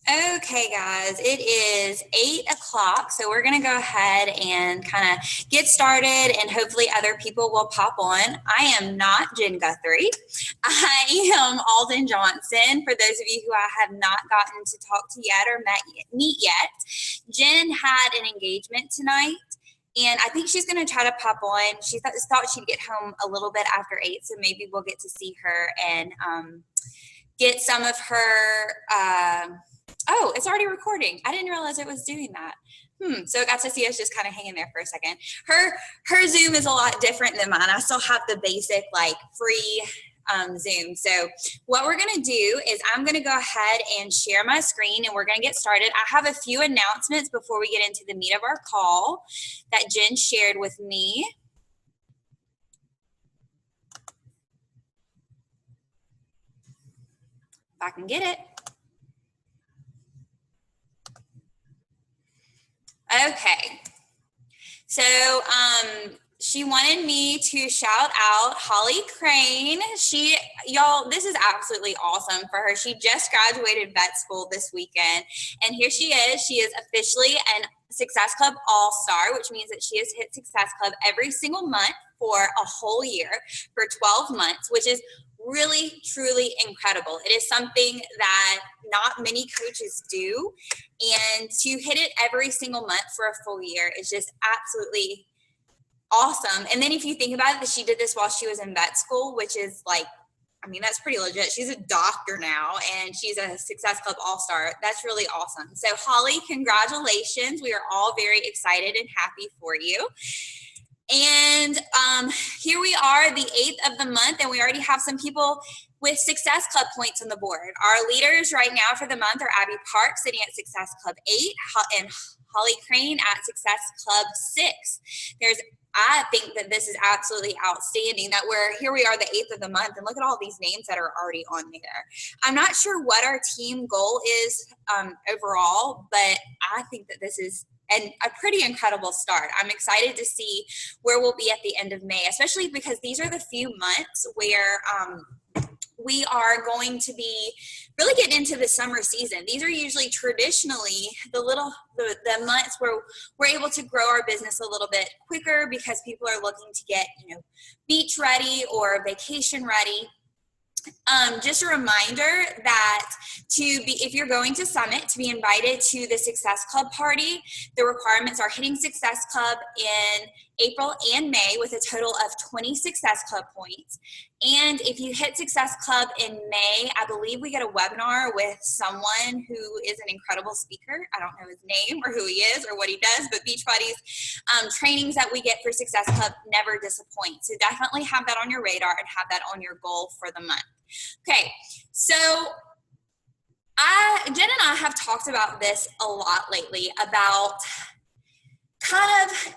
Okay, guys, it is 8 o'clock, so we're going to go ahead and kind of get started, and hopefully other people will pop on. I am not Jen Guthrie. I am Alden Johnson, for those of you who I have not gotten to talk to yet or meet yet. Jen had an engagement tonight, and I think she's going to try to pop on. She thought she'd get home a little bit after 8, so maybe we'll get to see her and get some of her... Oh, it's already recording. I didn't realize it was doing that. So it got to see us just kind of hanging there for a second. Her Zoom is a lot different than mine. I still have the basic, like, free Zoom. So what we're going to do is I'm going to go ahead and share my screen, and we're going to get started. I have a few announcements before we get into the meat of our call that Jen shared with me. If I can get it. Okay, so she wanted me to shout out Holly Crane. Y'all, this is absolutely awesome for her. She just graduated vet school this weekend, and here she is. She is officially an Success Club All-Star, which means that she has hit Success Club every single month for a whole year for 12 months, which is really, truly incredible. It is something that not many coaches do, and to hit it every single month for a full year is just absolutely awesome. And then if you think about it, that she did this while she was in vet school, which is like, I mean, that's pretty legit. She's a doctor now, and she's a Success Club All-Star. That's really awesome. So Holly, congratulations. We are all very excited and happy for you. And here we are, the 8th of the month, and we already have some people with Success Club points on the board. Our leaders right now for the month are Abby Park sitting at Success Club 8 and Holly Crane at Success Club 6. I think that this is absolutely outstanding that we are the 8th of the month, and look at all these names that are already on there. I'm not sure what our team goal is overall, but I think that this is a pretty incredible start. I'm excited to see where we'll be at the end of May, especially because these are the few months where we are going to be really getting into the summer season. These are usually traditionally the months where we're able to grow our business a little bit quicker because people are looking to get, beach ready or vacation ready. Just a reminder that if you're going to Summit, to be invited to the Success Club party, the requirements are hitting Success Club in April and May with a total of 20 Success Club points. And if you hit Success Club in May, I believe we get a webinar with someone who is an incredible speaker. I don't know his name or who he is or what he does, but Beachbody's trainings that we get for Success Club never disappoint. So definitely have that on your radar and have that on your goal for the month. Okay, so Jen and I have talked about this a lot lately, about kind of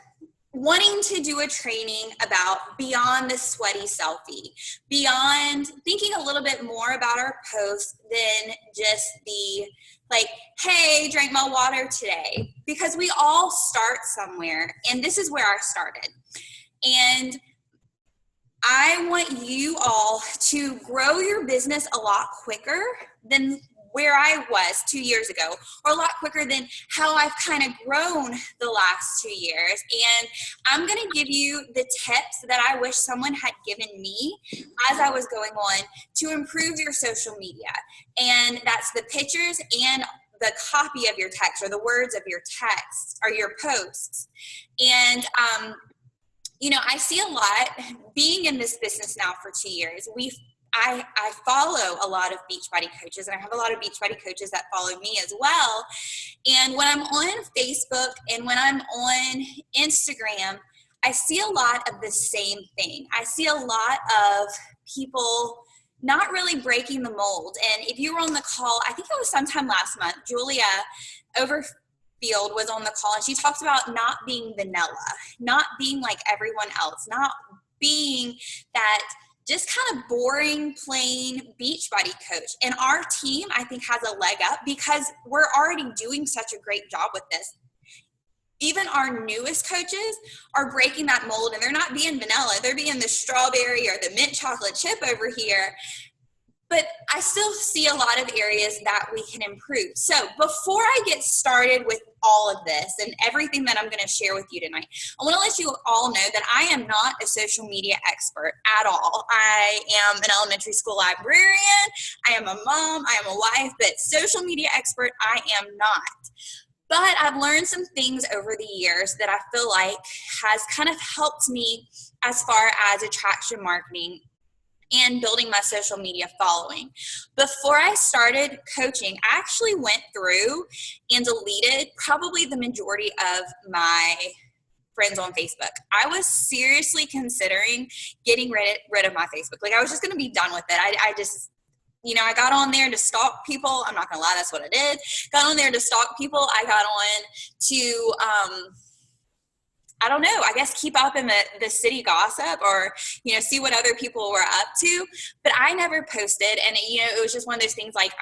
wanting to do a training about beyond the sweaty selfie, beyond thinking a little bit more about our posts than just the like, hey, drank my water today, because we all start somewhere, and this is where I started. And I want you all to grow your business a lot quicker than where I was 2 years ago, or a lot quicker than how I've kind of grown the last 2 years. And I'm going to give you the tips that I wish someone had given me as I was going on to improve your social media. And that's the pictures and the copy of your text, or the words of your text, or your posts. And I see a lot being in this business now for 2 years. I follow a lot of Beachbody coaches, and I have a lot of Beachbody coaches that follow me as well. And when I'm on Facebook and when I'm on Instagram, I see a lot of the same thing. I see a lot of people not really breaking the mold. And if you were on the call, I think it was sometime last month, Julia Overfield was on the call, and she talked about not being vanilla, not being like everyone else, not being that just kind of boring, plain Beachbody coach. And our team, I think, has a leg up because we're already doing such a great job with this. Even our newest coaches are breaking that mold, and they're not being vanilla. They're being the strawberry or the mint chocolate chip over here. but I still see a lot of areas that we can improve. So before I get started with all of this and everything that I'm going to share with you tonight, I want to let you all know that I am not a social media expert at all. I am an elementary school librarian. I am a mom. I am a wife, but social media expert, I am not. But I've learned some things over the years that I feel like has kind of helped me as far as attraction marketing and building my social media following. Before I started coaching, I actually went through and deleted probably the majority of my friends on Facebook. I was seriously considering getting rid of my Facebook. Like, I was just going to be done with it. I just, I got on there to stalk people. I'm not going to lie, that's what I did. Got on there to stalk people. I got on to, I don't know, I guess keep up in the city gossip or, see what other people were up to. But I never posted. And, it was just one of those things like,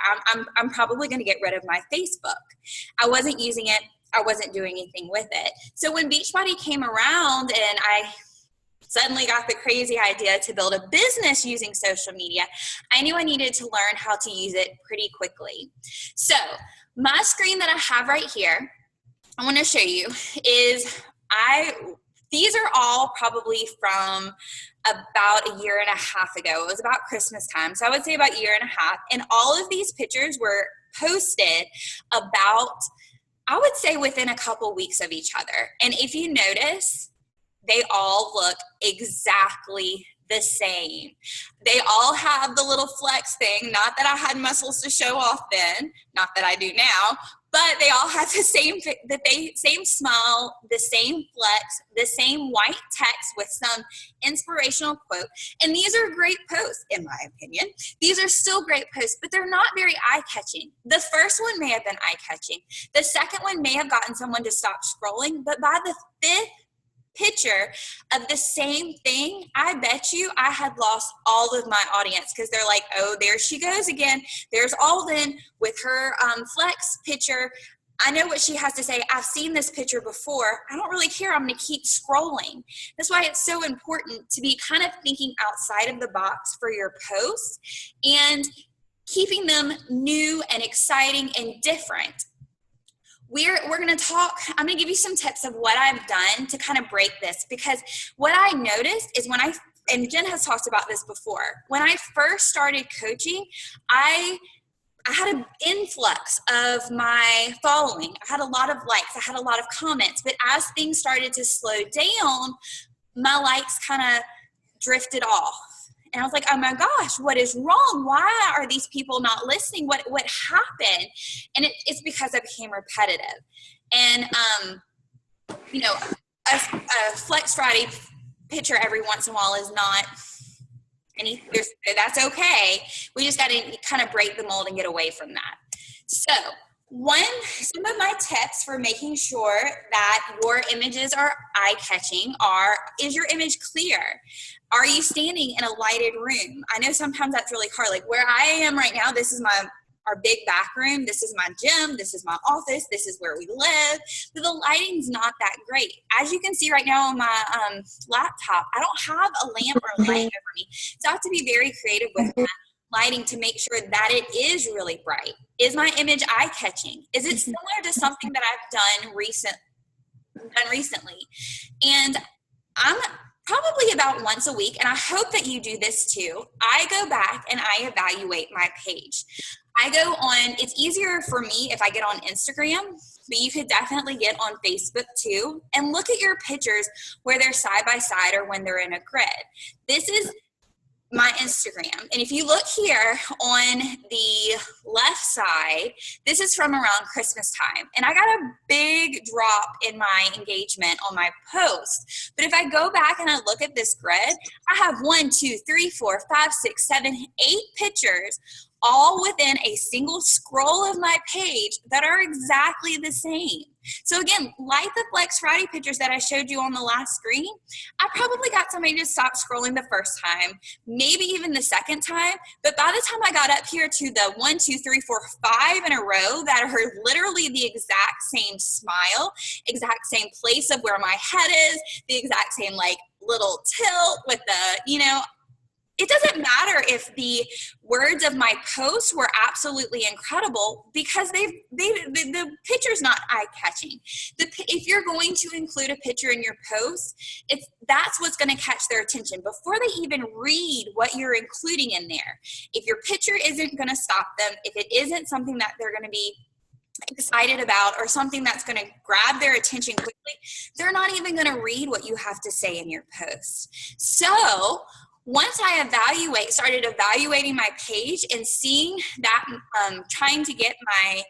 I'm probably going to get rid of my Facebook. I wasn't using it. I wasn't doing anything with it. So when Beachbody came around and I suddenly got the crazy idea to build a business using social media, I knew I needed to learn how to use it pretty quickly. So my screen that I have right here, I want to show you is these are all probably from about a year and a half ago. It was about Christmas time. So I would say about a year and a half. And all of these pictures were posted about, I would say, within a couple weeks of each other. And if you notice, they all look exactly the same. They all have the little flex thing. Not that I had muscles to show off then, not that I do now, but they all have the same smile, the same flex, the same white text with some inspirational quote. And these are great posts, in my opinion. These are still great posts, but they're not very eye-catching. The first one may have been eye-catching. The second one may have gotten someone to stop scrolling, but by the fifth picture of the same thing, I bet you I had lost all of my audience because they're like, oh, there she goes again. There's Alden with her flex picture. I know what she has to say. I've seen this picture before. I don't really care. I'm going to keep scrolling. That's why it's so important to be kind of thinking outside of the box for your posts and keeping them new and exciting and different. We're going to talk, I'm going to give you some tips of what I've done to kind of break this, because what I noticed is and Jen has talked about this before, when I first started coaching, I had an influx of my following. I had a lot of likes. I had a lot of comments. But as things started to slow down, my likes kind of drifted off. And I was like, oh my gosh, what is wrong? Why are these people not listening? What happened? And it's because I became repetitive. And, a Flex Friday picture every once in a while is not that's okay. We just got to kind of break the mold and get away from that. So some of my tips for making sure that your images are eye-catching is your image clear? Are you standing in a lighted room? I know sometimes that's really hard. Like where I am right now, this is our big back room. This is my gym. This is my office. This is where we live. But the lighting's not that great. As you can see right now on my laptop, I don't have a lamp or light over me. So I have to be very creative with my lighting to make sure that it is really bright. Is my image eye-catching? Is it similar to something that I've done recently? And I'm probably about once a week, and I hope that you do this too. I go back and I evaluate my page. I go on, it's easier for me if I get on Instagram, but you could definitely get on Facebook too, and look at your pictures where they're side by side or when they're in a grid. This is my Instagram. And if you look here on the left side, this is from around Christmas time. And I got a big drop in my engagement on my post. But if I go back and I look at this grid, I have 1, 2, 3, 4, 5, 6, 7, 8 pictures all within a single scroll of my page that are exactly the same. So again, like the Flex Friday pictures that I showed you on the last screen, I probably got somebody to stop scrolling the first time, maybe even the second time. But by the time I got up here to the 1, 2, 3, 4, 5 in a row that are literally the exact same smile, exact same place of where my head is, the exact same like little tilt with the, it doesn't matter if the words of my post were absolutely incredible, because the picture's not eye-catching. If you're going to include a picture in your post, that's what's going to catch their attention before they even read what you're including in there. If your picture isn't going to stop them, if it isn't something that they're going to be excited about, or something that's going to grab their attention quickly, they're not even going to read what you have to say in your post. So once I started evaluating my page and seeing that, trying to get my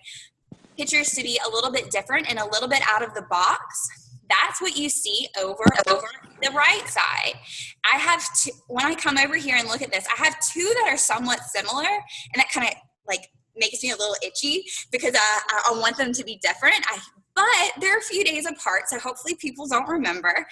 pictures to be a little bit different and a little bit out of the box, that's what you see over the right side. I have two. When I come over here and look at this, I have two that are somewhat similar, and that kind of like makes me a little itchy because I want them to be different. But they're a few days apart, so hopefully people don't remember.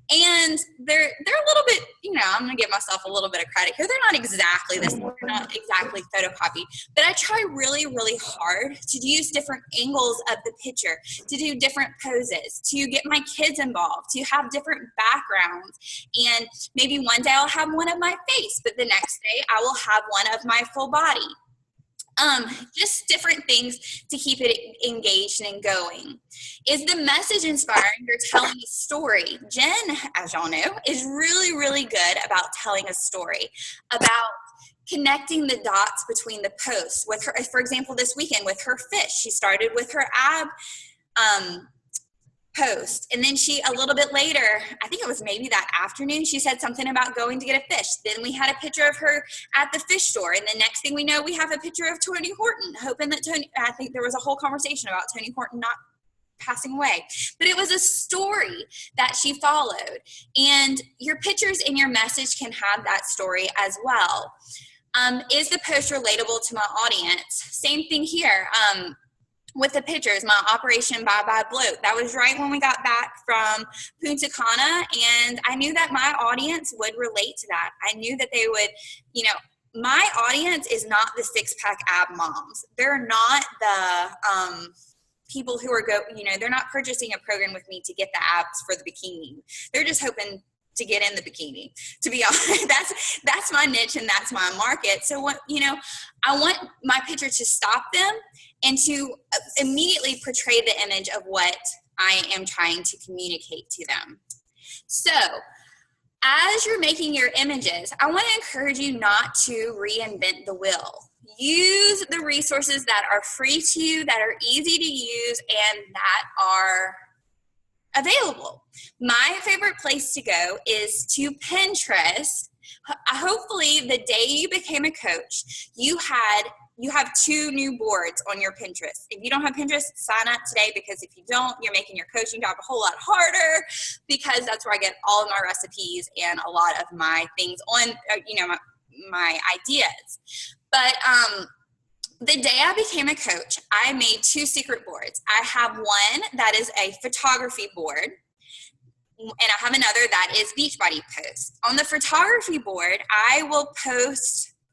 And they're a little bit, I'm going to give myself a little bit of credit here. They're not exactly this. They're not exactly photocopied. But I try really, really hard to use different angles of the picture, to do different poses, to get my kids involved, to have different backgrounds. And maybe one day I'll have one of my face, but the next day I will have one of my full body. Just different things to keep it engaged and going. Is the message inspiring? You're telling a story. Jen, as y'all know, is really, really good about telling a story, about connecting the dots between the posts. With her, for example, this weekend with her fish, she started with her ab post, and then she, a little bit later, I think it was maybe that afternoon, she said something about going to get a fish. Then we had a picture of her at the fish store, and the next thing we know, we have a picture of Tony Horton, hoping that I think there was a whole conversation about Tony Horton not passing away, but it was a story that she followed. And your pictures and your message can have that story as well. Is the post relatable to my audience? Same thing here. With the pictures, my Operation Bye Bye Bloat, that was right when we got back from Punta Cana, and I knew that my audience would relate to that. I knew that they would, my audience is not the six-pack ab moms. They're not the people who are they're not purchasing a program with me to get the abs for the bikini. They're just hoping to get in the bikini, to be honest. That's my niche and that's my market. So I want my picture to stop them and to immediately portray the image of what I am trying to communicate to them. So as you're making your images, I want to encourage you not to reinvent the wheel. Use the resources that are free to you, that are easy to use, and that are available. My favorite place to go is to Pinterest. Hopefully the day you became a coach, you have 2 new boards on your Pinterest. If you don't have Pinterest, sign up today, because if you don't, you're making your coaching job a whole lot harder, because that's where I get all of my recipes and a lot of my things on, my ideas. But the day I became a coach, I made 2 secret boards. I have one that is a photography board, and I have another that is Beachbody posts. On the photography board, I will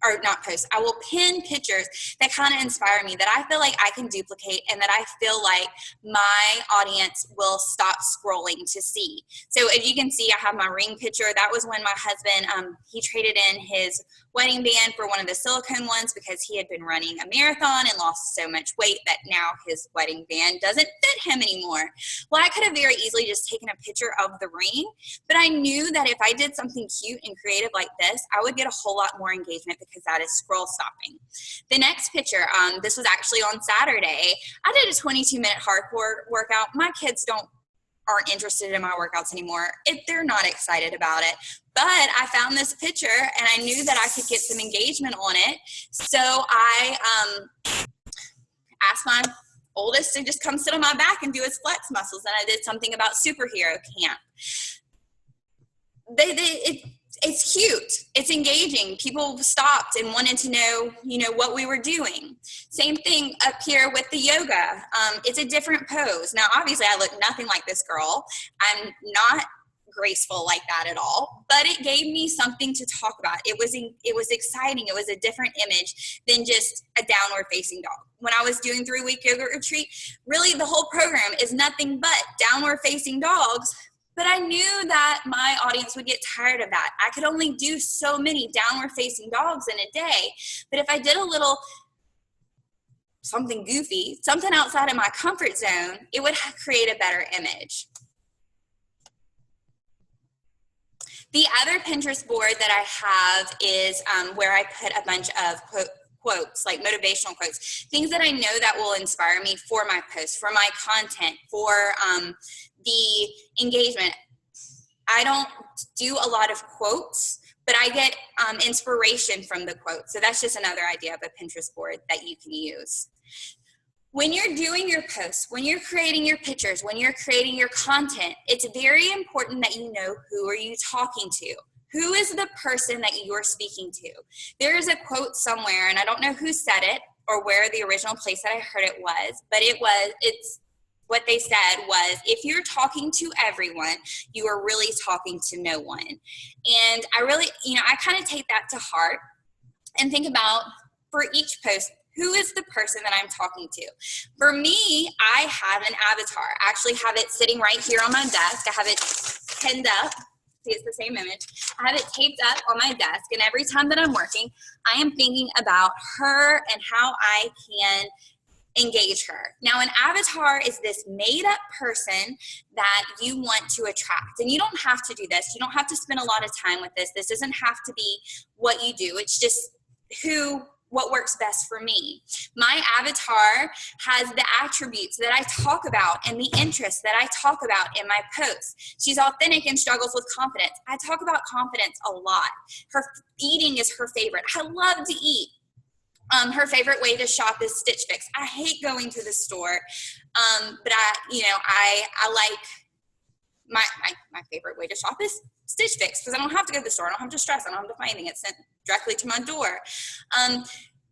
I will pin pictures that kind of inspire me, that I feel like I can duplicate, and that I feel like my audience will stop scrolling to see. So if you can see, I have my ring picture. That was when my husband, he traded in his wedding band for one of the silicone ones because he had been running a marathon and lost so much weight that now his wedding band doesn't fit him anymore. Well, I could have very easily just taken a picture of the ring, but I knew that if I did something cute and creative like this, I would get a whole lot more engagement, because that is scroll stopping. The next picture, this was actually on Saturday. I did a 22-minute hardcore workout. My kids aren't interested in my workouts anymore. They're not excited about it. But I found this picture and I knew that I could get some engagement on it. So I asked my oldest to just come sit on my back and do his flex muscles. And I did something about superhero camp. It's cute. It's engaging. People stopped and wanted to know, what we were doing. Same thing up here with the yoga. It's a different pose. Now, obviously, I look nothing like this girl. I'm not graceful like that at all, but it gave me something to talk about. It was exciting. It was a different image than just a downward facing dog. When I was doing 3-week yoga retreat, really the whole program is nothing but downward facing dogs, But I knew that my audience would get tired of that. I could only do so many downward facing dogs in a day. But if I did a little something goofy, something outside of my comfort zone, it would create a better image. The other Pinterest board that I have is where I put a bunch of quotes, like motivational quotes, things that I know that will inspire me for my posts, for my content, for the engagement. I don't do a lot of quotes, but I get inspiration from the quotes. So that's just another idea of a Pinterest board that you can use. When you're doing your posts, when you're creating your pictures, when you're creating your content, it's very important that you know who are you talking to. Who is the person that you're speaking to? There is a quote somewhere, and I don't know who said it or where the original place that I heard it was, but it's what they said was, if you're talking to everyone, you are really talking to no one. And I really, I kind of take that to heart and think about, for each post, who is the person that I'm talking to? For me, I have an avatar. I actually have it sitting right here on my desk. I have it pinned up. See, it's the same image. I have it taped up on my desk, and every time that I'm working, I am thinking about her and how I can engage her. Now, an avatar is this made-up person that you want to attract. And you don't have to do this. You don't have to spend a lot of time with this. This doesn't have to be what you do. It's just what works best for me. My avatar has the attributes that I talk about and the interests that I talk about in my posts. She's authentic and struggles with confidence. I talk about confidence a lot. Her eating is her favorite. I love to eat. Her favorite way to shop is Stitch Fix. I hate going to the store, but I like my favorite way to shop is Stitch Fix, because I don't have to go to the store. I don't have to stress. I don't have to find anything. It's sent directly to my door.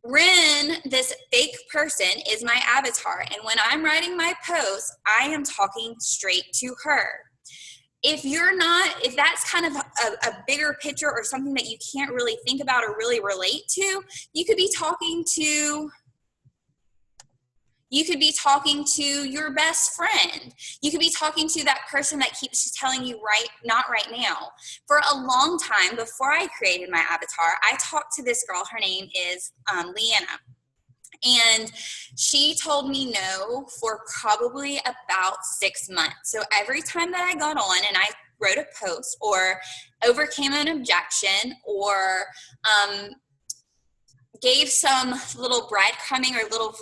Ren, this fake person, is my avatar. And when I'm writing my posts, I am talking straight to her. If that's kind of a bigger picture or something that you can't really think about or really relate to, you could be talking to your best friend. You could be talking to that person that keeps telling you not right now. For a long time, before I created my avatar, I talked to this girl. Her name is Leanna. And she told me no for probably about 6 months. So every time that I got on and I wrote a post or overcame an objection or gave some little breadcrumbing or little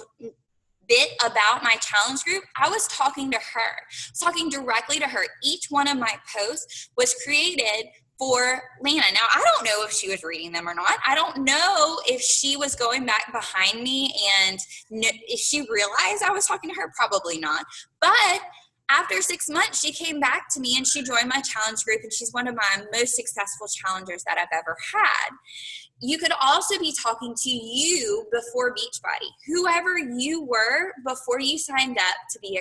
bit about my challenge group, I was talking to her. I was talking directly to her. Each one of my posts was created for Lana. Now, I don't know if she was reading them or not. I don't know if she was going back behind me and if she realized I was talking to her. Probably not. But after 6 months, she came back to me and she joined my challenge group, and she's one of my most successful challengers that I've ever had. You could also be talking to you before Beachbody, whoever you were before you signed up to be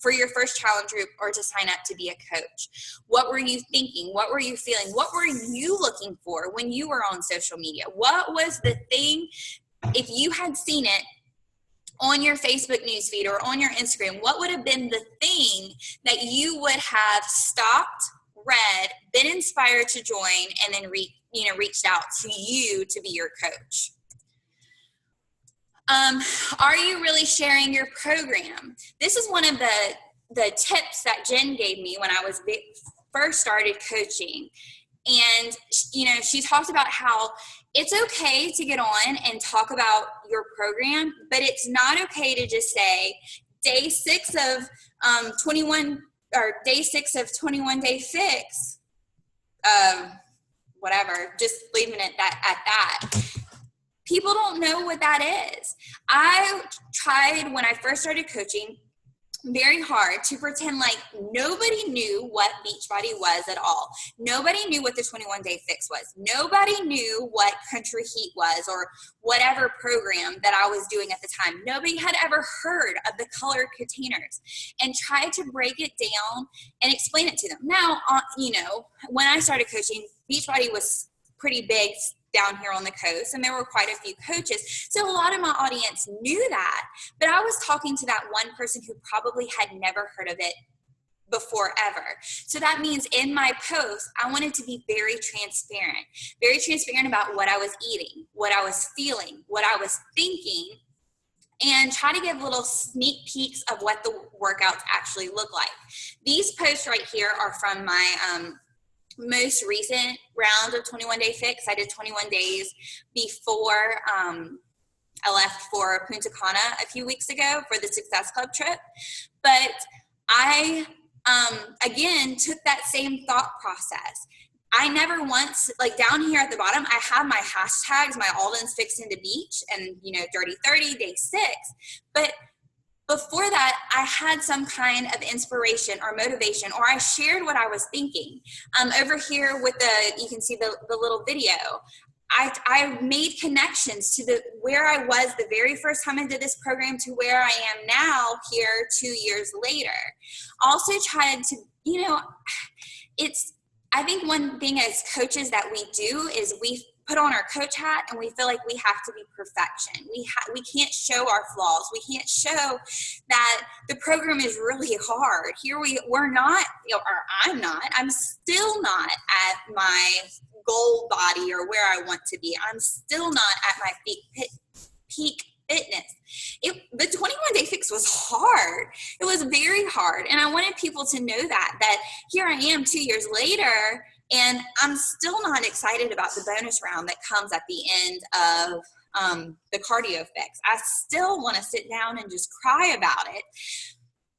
for your first challenge group or to sign up to be a coach. What were you thinking? What were you feeling? What were you looking for when you were on social media? What was the thing, if you had seen it on your Facebook newsfeed or on your Instagram, what would have been the thing that you would have stopped, read, been inspired to join, and then reached out to you to be your coach? Are you really sharing your program? This is one of the tips that Jen gave me when I was first started coaching. And, she talked about how it's okay to get on and talk about your program, but it's not okay to just say day 6 of 21 or day 6 of 21 day fix, whatever, just leaving it at that. People don't know what that is. I tried when I first started coaching very hard to pretend like nobody knew what Beachbody was at all. Nobody knew what the 21 day fix was. Nobody knew what Country Heat was or whatever program that I was doing at the time. Nobody had ever heard of the colored containers, and tried to break it down and explain it to them. Now, when I started coaching, Beachbody was pretty big down here on the coast, and there were quite a few coaches. So a lot of my audience knew that, but I was talking to that one person who probably had never heard of it before ever. So that means in my post, I wanted to be very transparent about what I was eating, what I was feeling, what I was thinking, and try to give little sneak peeks of what the workouts actually look like. These posts right here are from my most recent round of 21 Day Fix. I did 21 days before I left for Punta Cana a few weeks ago for the Success Club trip. But I, again, took that same thought process. I never once, like down here at the bottom, I have my hashtags, my Alden's Fixed into Beach and, you know, 30-30, day 6. But before that, I had some kind of inspiration or motivation, or I shared what I was thinking. Over here with you can see the little video. I made connections to where I was the very first time I did this program to where I am now here 2 years later. Also tried to, you know, I think one thing as coaches that we do is we put on our coach hat and we feel like we have to be perfection. We can't show our flaws. We can't show that the program is really hard. Here we're not, or I'm still not at my goal body or where I want to be. I'm still not at my peak fitness. The 21 Day Fix was hard. It was very hard. And I wanted people to know that here I am 2 years later, and I'm still not excited about the bonus round that comes at the end of the cardio fix. I still want to sit down and just cry about it.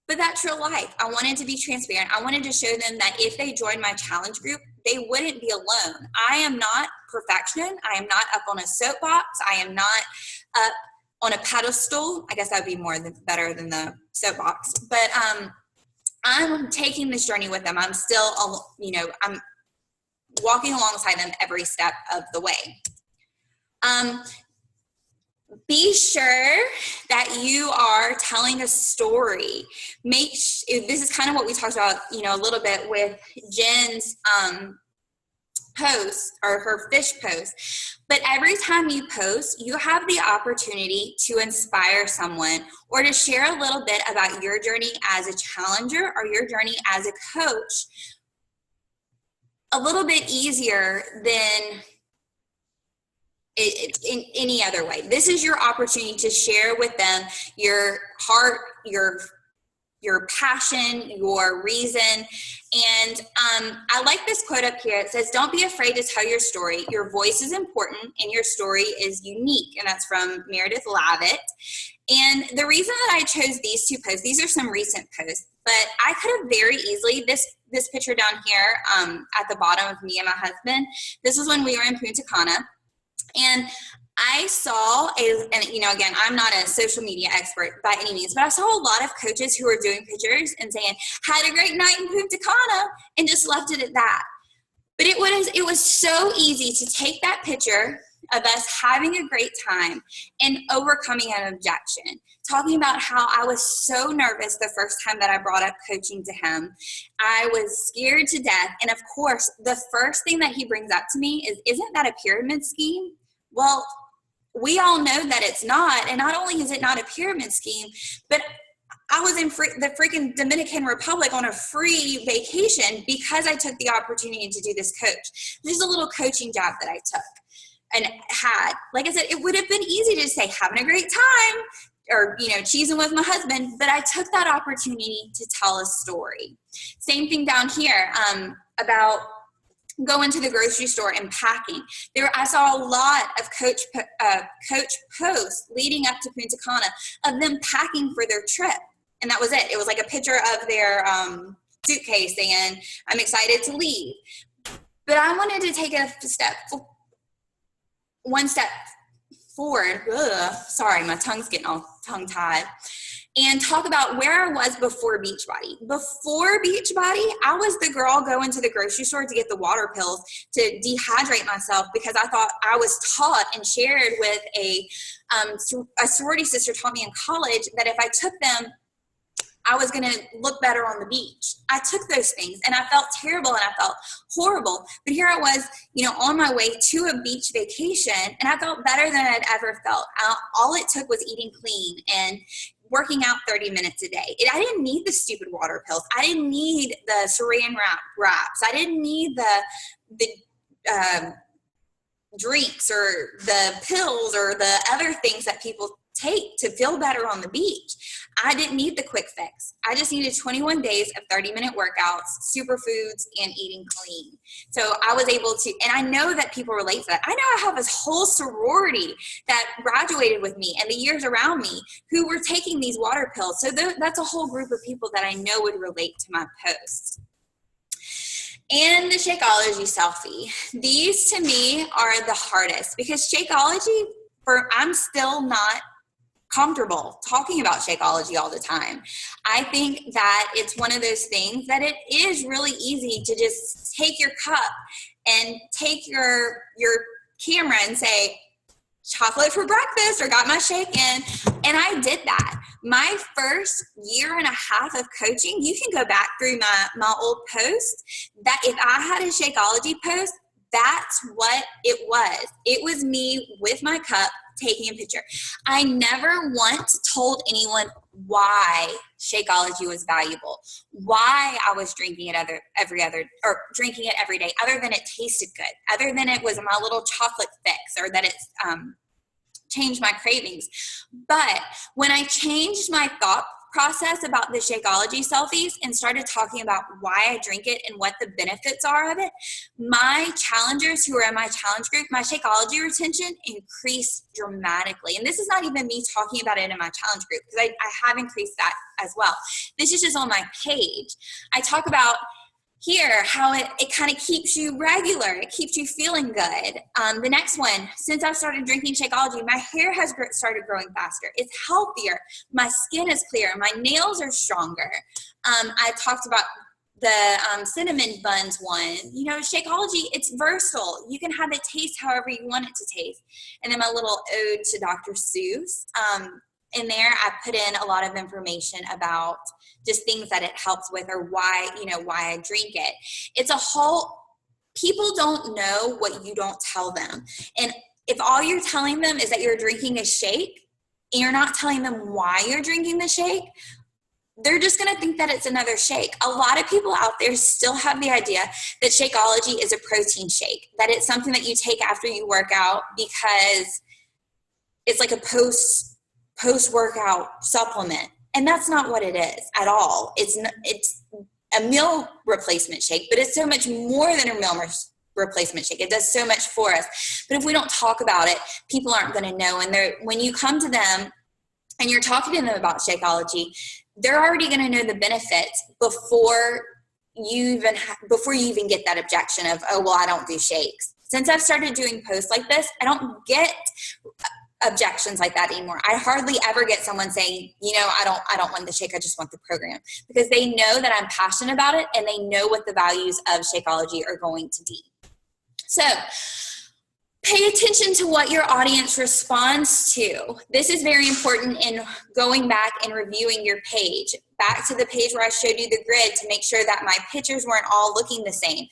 But that's real life. I wanted to be transparent. I wanted to show them that if they joined my challenge group, they wouldn't be alone. I am not perfection. I am not up on a soapbox. I am not up on a pedestal. I guess that would be better than the soapbox. But I'm taking this journey with them. I'm still, I'm walking alongside them every step of the way. Be sure that you are telling a story. This is kind of what we talked about, a little bit with Jen's post or her fish post. But every time you post, you have the opportunity to inspire someone or to share a little bit about your journey as a challenger or your journey as a coach a little bit easier than in any other way. This is your opportunity to share with them your heart, your passion, your reason. And I like this quote up here. It says, "Don't be afraid to tell your story. Your voice is important and your story is unique." And that's from Meredith Lavitt. And the reason that I chose these two posts, these are some recent posts, but I could have very easily, this picture down here at the bottom of me and my husband, this was when we were in Punta Cana. And I saw, again, I'm not a social media expert by any means, but I saw a lot of coaches who were doing pictures and saying, "Had a great night in Punta Cana," and just left it at that. But it was so easy to take that picture of us having a great time and overcoming an objection, talking about how I was so nervous the first time that I brought up coaching to him. I was scared to death. And of course, the first thing that he brings up to me is, "Isn't that a pyramid scheme?" Well, we all know that it's not. And not only is it not a pyramid scheme, but I was in the freaking Dominican Republic on a free vacation because I took the opportunity to do this coach. This is a little coaching job that I took and had. Like I said, it would have been easy to say, "Having a great time," or, cheesing with my husband, but I took that opportunity to tell a story. Same thing down here about going to the grocery store and packing. I saw a lot of coach posts leading up to Punta Cana of them packing for their trip. And that was it. It was like a picture of their suitcase saying, "I'm excited to leave." But I wanted to take one step forward. Sorry, my tongue's getting all tongue-tied. And talk about where I was before Beachbody. Before Beachbody, I was the girl going to the grocery store to get the water pills to dehydrate myself because I thought I was taught and shared with a sorority sister taught me in college that if I took them, I was going to look better on the beach. I took those things and I felt terrible and I felt horrible. But here I was, on my way to a beach vacation and I felt better than I'd ever felt. All it took was eating clean and working out 30 minutes a day. I didn't need the stupid water pills. I didn't need the saran wraps. I didn't need the drinks or the pills or the other things that people take to feel better on the beach. I didn't need the quick fix. I just needed 21 days of 30-minute workouts, superfoods, and eating clean. So I was able to, and I know that people relate to that. I know I have this whole sorority that graduated with me and the years around me who were taking these water pills. So that's a whole group of people that I know would relate to my posts. And the Shakeology selfie. These to me are the hardest because Shakeology, I'm still not comfortable talking about Shakeology all the time. I think that it's one of those things that it is really easy to just take your cup and take your camera and say, chocolate for breakfast, or got my shake in. And I did that. My first year and a half of coaching, you can go back through my old posts, that if I had a Shakeology post, that's what it was. It was me with my cup taking a picture. I never once told anyone why Shakeology was valuable, why I was drinking it drinking it every day, other than it tasted good, other than it was my little chocolate fix, or that it's changed my cravings. But when I changed my thought process about the Shakeology selfies and started talking about why I drink it and what the benefits are of it, my challengers who are in my challenge group, my Shakeology retention increased dramatically. And this is not even me talking about it in my challenge group, because I have increased that as well. This is just on my page. I talk about here how it kind of keeps you regular. It keeps you feeling good. The next one, since I've started drinking Shakeology, my hair has started growing faster. It's healthier. My skin is clearer. My nails are stronger. I talked about the cinnamon buns one. You know, Shakeology, it's versatile. You can have it taste however you want it to taste. And then my little ode to Dr. Seuss. In there, I put in a lot of information about just things that it helps with, or why I drink it. It's a whole, people don't know what you don't tell them. And if all you're telling them is that you're drinking a shake and you're not telling them why you're drinking the shake, they're just going to think that it's another shake. A lot of people out there still have the idea that Shakeology is a protein shake, that it's something that you take after you work out because it's like a post-workout supplement. And that's not what it is at all. It's a meal replacement shake, but it's so much more than a meal replacement shake. It does so much for us. But if we don't talk about it, people aren't going to know. And when you come to them and you're talking to them about Shakeology, they're already going to know the benefits before you even get that objection of, oh, well, I don't do shakes. Since I've started doing posts like this, I don't get objections like that anymore. I hardly ever get someone saying, I don't want the shake, I just want the program, because they know that I'm passionate about it and they know what the values of Shakeology are going to be. So pay attention to what your audience responds to. This is very important in going back and reviewing your page. Back to the page where I showed you the grid to make sure that my pictures weren't all looking the same.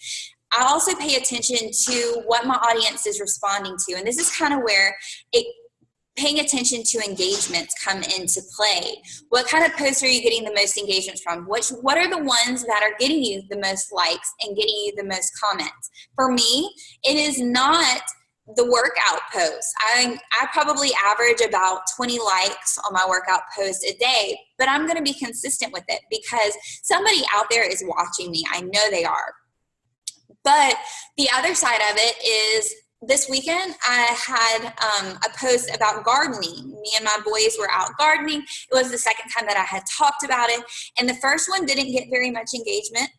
I also pay attention to what my audience is responding to. And this is kind of where paying attention to engagements come into play. What kind of posts are you getting the most engagements from? What are the ones that are getting you the most likes and getting you the most comments? For me, it is not the workout posts. I probably average about 20 likes on my workout post a day, but I'm going to be consistent with it because somebody out there is watching me. I know they are. But the other side of it is, this weekend, I had a post about gardening. Me and my boys were out gardening. It was the second time that I had talked about it. And the first one didn't get very much engagement.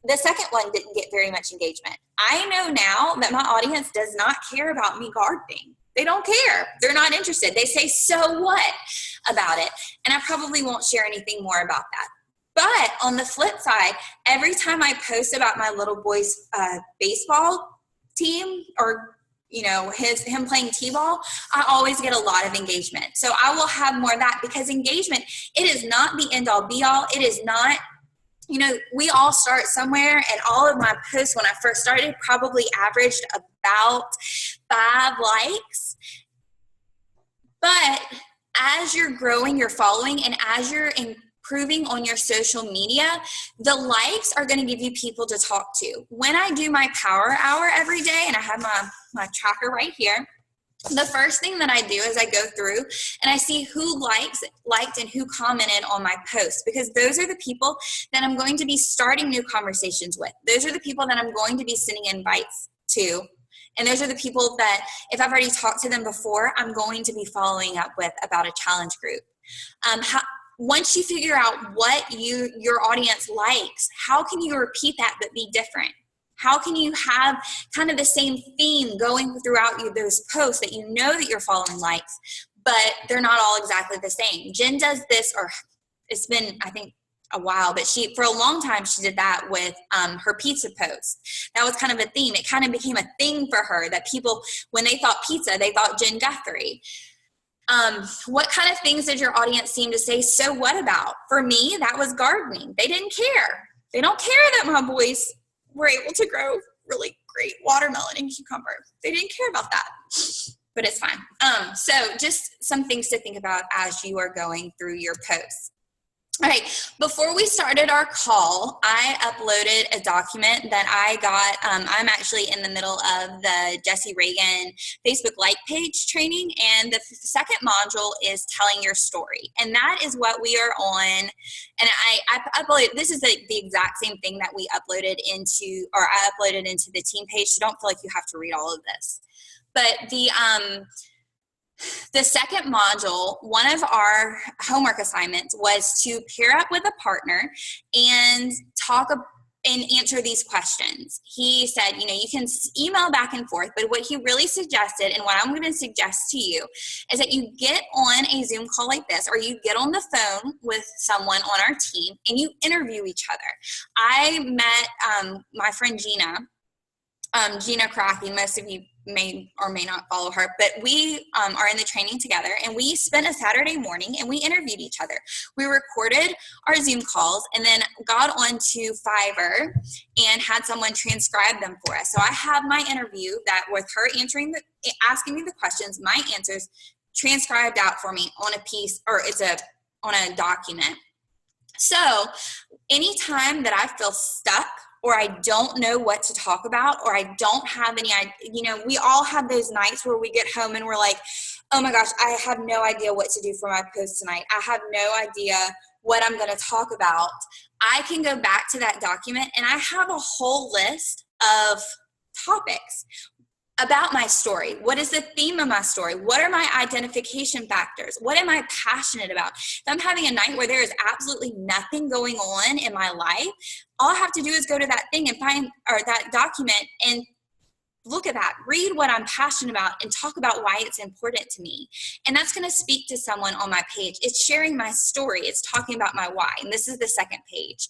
The second one didn't get very much engagement. I know now that my audience does not care about me gardening. They don't care. They're not interested. They say, so what about it? And I probably won't share anything more about that. But on the flip side, every time I post about my little boy's baseball team, or him playing t-ball, I always get a lot of engagement. So I will have more of that, because engagement, it is not the end all be all. It is not, we all start somewhere, and all of my posts when I first started probably averaged about 5 likes. But as you're growing your following and as you're improving on your social media, the likes are going to give you people to talk to. When I do my power hour every day, and I have my tracker right here, the first thing that I do is I go through and I see who liked and who commented on my post, because those are the people that I'm going to be starting new conversations with. Those are the people that I'm going to be sending invites to. And those are the people that, if I've already talked to them before, I'm going to be following up with about a challenge group. Once you figure out what your audience likes, how can you repeat that but be different? How can you have kind of the same theme going throughout those posts that you know that your following likes, but they're not all exactly the same? Jen does this, or it's been, I think, a while, but for a long time, she did that with her pizza posts. That was kind of a theme. It kind of became a thing for her that people, when they thought pizza, they thought Jen Guthrie. What kind of things did your audience seem to say, so what about? For me, that was gardening. They didn't care. They don't care that my boys were able to grow really great watermelon and cucumber. They didn't care about that, but it's fine. So just some things to think about as you are going through your posts. All right, before we started our call, I uploaded a document that I got. I'm actually in the middle of the Jessie Reagan Facebook like page training, and the second module is telling your story. And that is what we are on. And I uploaded, this is the exact same thing that we uploaded into, or I uploaded into the team page, so don't feel like you have to read all of this. But the second module, one of our homework assignments was to pair up with a partner and talk and answer these questions. He said, you can email back and forth, but what he really suggested, and what I'm going to suggest to you, is that you get on a Zoom call like this, or you get on the phone with someone on our team and you interview each other. I met my friend Gina Crocky. Most of you may or may not follow her, but we are in the training together, and we spent a Saturday morning and we interviewed each other. We recorded our Zoom calls and then got onto Fiverr and had someone transcribe them for us. So I have my interview that with her asking me the questions, my answers transcribed out for me on a piece, or on a document. So anytime that I feel stuck, or I don't know what to talk about, or I don't have any idea, we all have those nights where we get home and we're like, oh my gosh, I have no idea what to do for my post tonight. I have no idea what I'm going to talk about. I can go back to that document and I have a whole list of topics about my story. What is the theme of my story? What are my identification factors? What am I passionate about? If I'm having a night where there is absolutely nothing going on in my life, all I have to do is go to that thing and find, or that document, and look at that, read what I'm passionate about, and talk about why it's important to me. And that's going to speak to someone on my page. It's sharing my story. It's talking about my why. And this is the second page.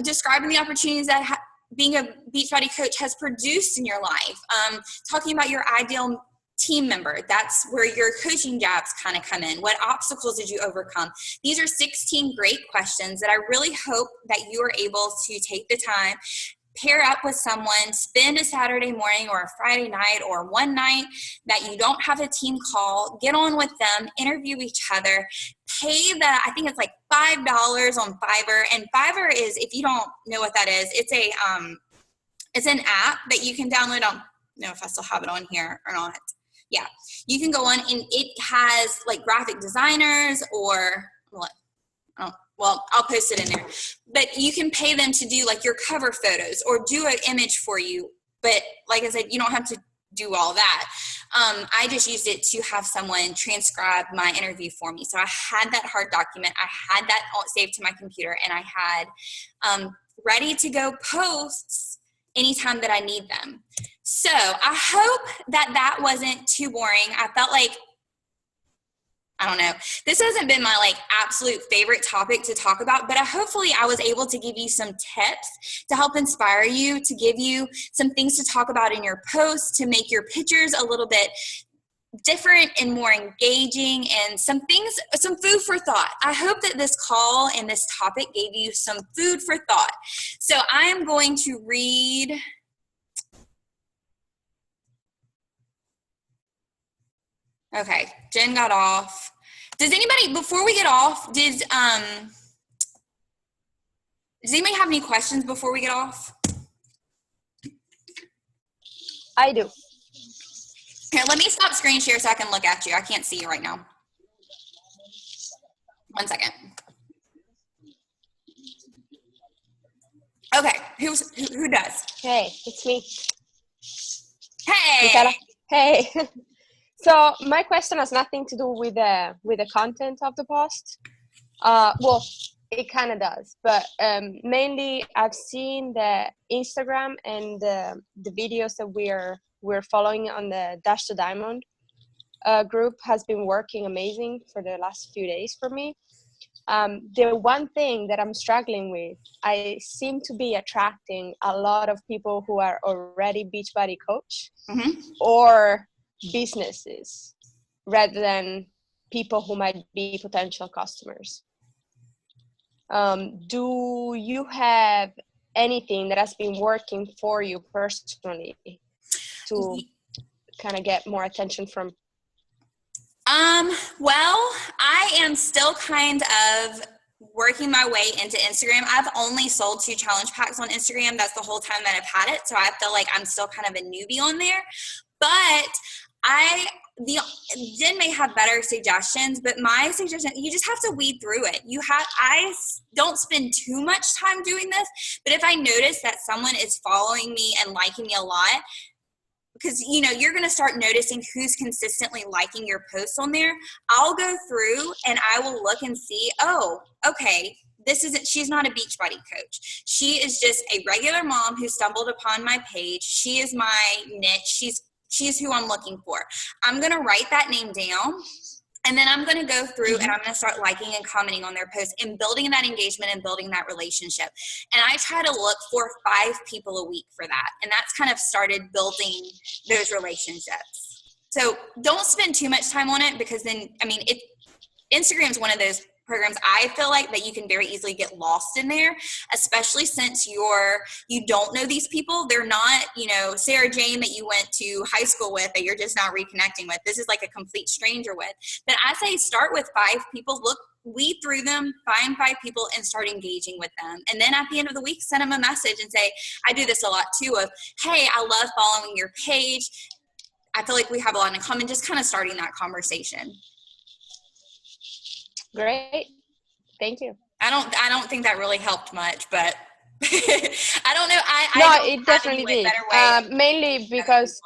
Describing the opportunities that being a Beachbody coach has produced in your life. Talking about your ideal team member. That's where your coaching jobs kind of come in. What obstacles did you overcome? These are 16 great questions that I really hope that you are able to take the time, pair up with someone, spend a Saturday morning or a Friday night or one night that you don't have a team call, get on with them, interview each other, pay I think it's like $5 on Fiverr. And Fiverr is, if you don't know what that is, it's an app that you can download. I don't know if I still have it on here or not. Yeah, you can go on, and it has like graphic designers, or well, I'll post it in there. But you can pay them to do like your cover photos or do an image for you. But like I said, you don't have to do all that. I just used it to have someone transcribe my interview for me. So I had that hard document. I had that saved to my computer, and I had ready to go posts anytime that I need them. So I hope that wasn't too boring. I felt like, I don't know, this hasn't been my absolute favorite topic to talk about, but hopefully I was able to give you some tips to help inspire you, to give you some things to talk about in your posts, to make your pictures a little bit different and more engaging, and some food for thought. I hope that this call and this topic gave you some food for thought. So I am going to read Okay, Jen got off. Does anybody, before we get off, does anybody have any questions before we get off? I do. Here, let me stop screen share so I can look at you. I can't see you right now. 1 second. Okay, who does? Hey, it's me. Hey. Michaela. Hey. So my question has nothing to do with the content of the post. Well, it kind of does, but mainly I've seen the Instagram and the videos that we're following on the Dash to Diamond group has been working amazing for the last few days for me. The one thing that I'm struggling with, I seem to be attracting a lot of people who are already Beachbody coach or businesses rather than people who might be potential customers. Do you have anything that has been working for you personally to kind of get more attention from? Well, I am still kind of working my way into Instagram. I've only sold 2 challenge packs on Instagram. That's the whole time that I've had it. So I feel like I'm still kind of a newbie on there. But Jen may have better suggestions, but my suggestion, you just have to weed through it. I don't spend too much time doing this, but if I notice that someone is following me and liking me a lot, because you're going to start noticing who's consistently liking your posts on there, I'll go through and I will look and see, oh, okay, she's not a Beachbody coach. She is just a regular mom who stumbled upon my page. She is my niche. She's who I'm looking for. I'm going to write that name down. And then I'm going to go through and I'm going to start liking and commenting on their posts and building that engagement and building that relationship. And I try to look for 5 people a week for that. And that's kind of started building those relationships. So don't spend too much time on it, because then, Instagram is one of those programs I feel like that you can very easily get lost in there, especially since you don't know these people. They're not, Sarah Jane that you went to high school with that you're just not reconnecting with. This is like a complete stranger with. Then I say start with 5 people, weed through them, find 5 people and start engaging with them. And then at the end of the week, send them a message and say, I do this a lot too, of, hey, I love following your page. I feel like we have a lot in common, just kind of starting that conversation. Great. Thank you. I don't think that really helped much, but I don't know. It definitely did. Mainly because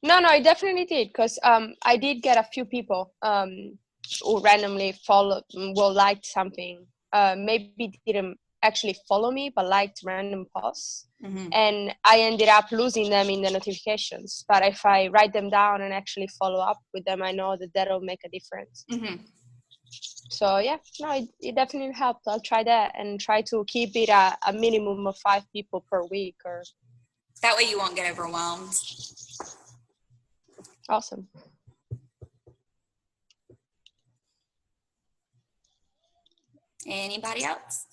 it definitely did, because I did get a few people who randomly liked something. Maybe didn't actually follow me, but liked random posts. And I ended up losing them in the notifications. But if I write them down and actually follow up with them, I know that that'll make a difference. So it definitely helped. I'll try that and try to keep it a minimum of 5 people per week, or that way you won't get overwhelmed. Awesome. Anybody else?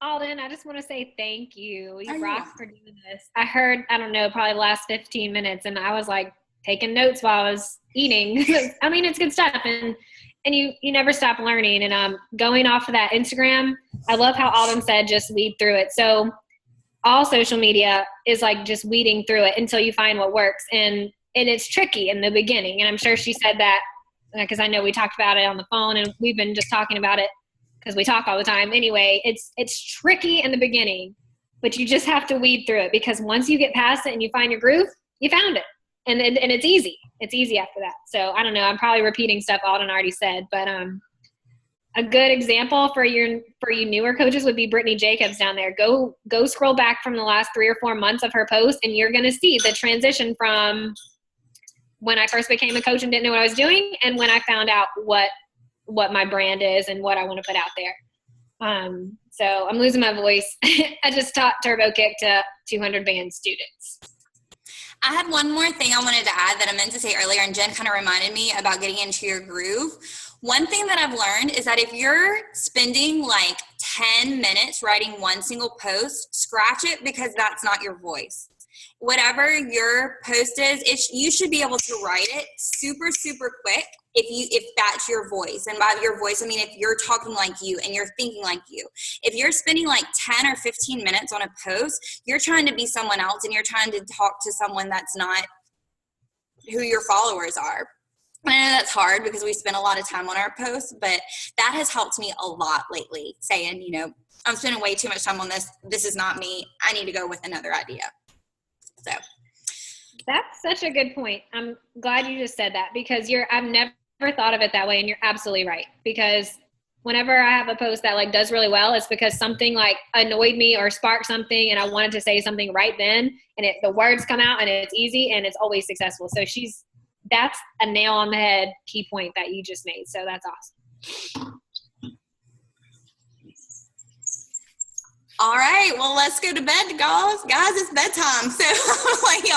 Alden, I just want to say thank you. You rock for doing this. I heard, probably the last 15 minutes, and I was like taking notes while I was eating. It's good stuff, and you never stop learning. And going off of that Instagram, I love how Alden said just weed through it. So all social media is like just weeding through it until you find what works, and it's tricky in the beginning. And I'm sure she said that because I know we talked about it on the phone, and we've been just talking about it because we talk all the time. Anyway, it's tricky in the beginning, but you just have to weed through it, because once you get past it and you find your groove, you found it. And it's easy. It's easy after that. So I don't know. I'm probably repeating stuff Alden already said, but a good example for you newer coaches would be Brittany Jacobs down there. Go scroll back from the last 3 or 4 months of her post, and you're going to see the transition from when I first became a coach and didn't know what I was doing, and when I found out what my brand is and what I want to put out there. So I'm losing my voice. I just taught Turbo Kick to 200 band students. I had one more thing I wanted to add that I meant to say earlier, and Jen kind of reminded me about getting into your groove. One thing that I've learned is that if you're spending like 10 minutes writing one single post, scratch it, because that's not your voice. Whatever your post is, you should be able to write it super, super quick if that's your voice. And by your voice, I mean if you're talking like you and you're thinking like you. If you're spending like 10 or 15 minutes on a post, you're trying to be someone else and you're trying to talk to someone that's not who your followers are. I know that's hard because we spend a lot of time on our posts, but that has helped me a lot lately, saying, you know, I'm spending way too much time on this. This is not me. I need to go with another idea. So that's such a good point. I'm glad you just said that, because I've never thought of it that way, and you're absolutely right. Because whenever I have a post that like does really well, it's because something like annoyed me or sparked something and I wanted to say something right then, and the words come out and it's easy and it's always successful. So that's a nail on the head key point that you just made. So that's awesome. All right, well, let's go to bed, guys. Guys, it's bedtime. So like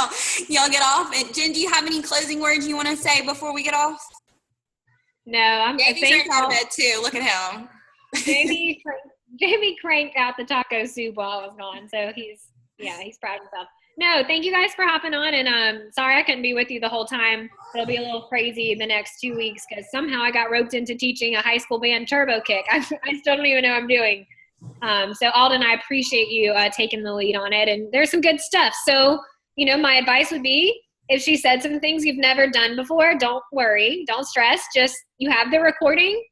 y'all get off. And Jen, do you have any closing words you want to say before we get off? No, I'm Jamie's out of bed too. Look at him. Jamie cranked out the taco soup while I was gone, so he's proud of himself. No, thank you guys for hopping on, and sorry I couldn't be with you the whole time. It'll be a little crazy the next 2 weeks because somehow I got roped into teaching a high school band turbo kick. I still don't even know what I'm doing. So Alden, I appreciate you taking the lead on it, and there's some good stuff. So, you know, my advice would be, if she said some things you've never done before, don't worry, don't stress. Just, you have the recording.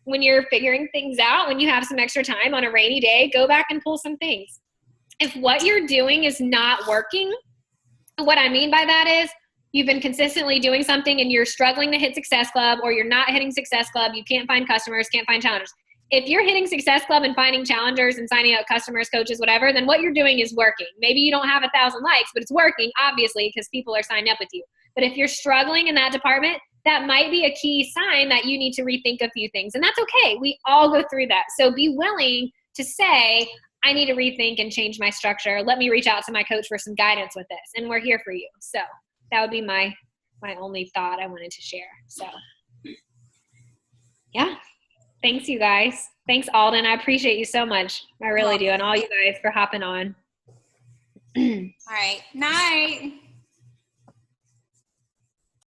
When you're figuring things out, when you have some extra time on a rainy day, go back and pull some things. If what you're doing is not working, what I mean by that is you've been consistently doing something and you're struggling to hit Success Club, or you're not hitting Success Club, you can't find customers, can't find challengers. If you're hitting Success Club and finding challengers and signing up customers, coaches, whatever, then what you're doing is working. Maybe you don't have 1,000 likes, but it's working, obviously, because people are signing up with you. But if you're struggling in that department, that might be a key sign that you need to rethink a few things. And that's okay. We all go through that. So be willing to say, I need to rethink and change my structure. Let me reach out to my coach for some guidance with this. And we're here for you. So that would be my only thought I wanted to share. So yeah. Thanks, you guys. Thanks, Alden. I appreciate you so much. I really do. And all you guys for hopping on. All right. Night.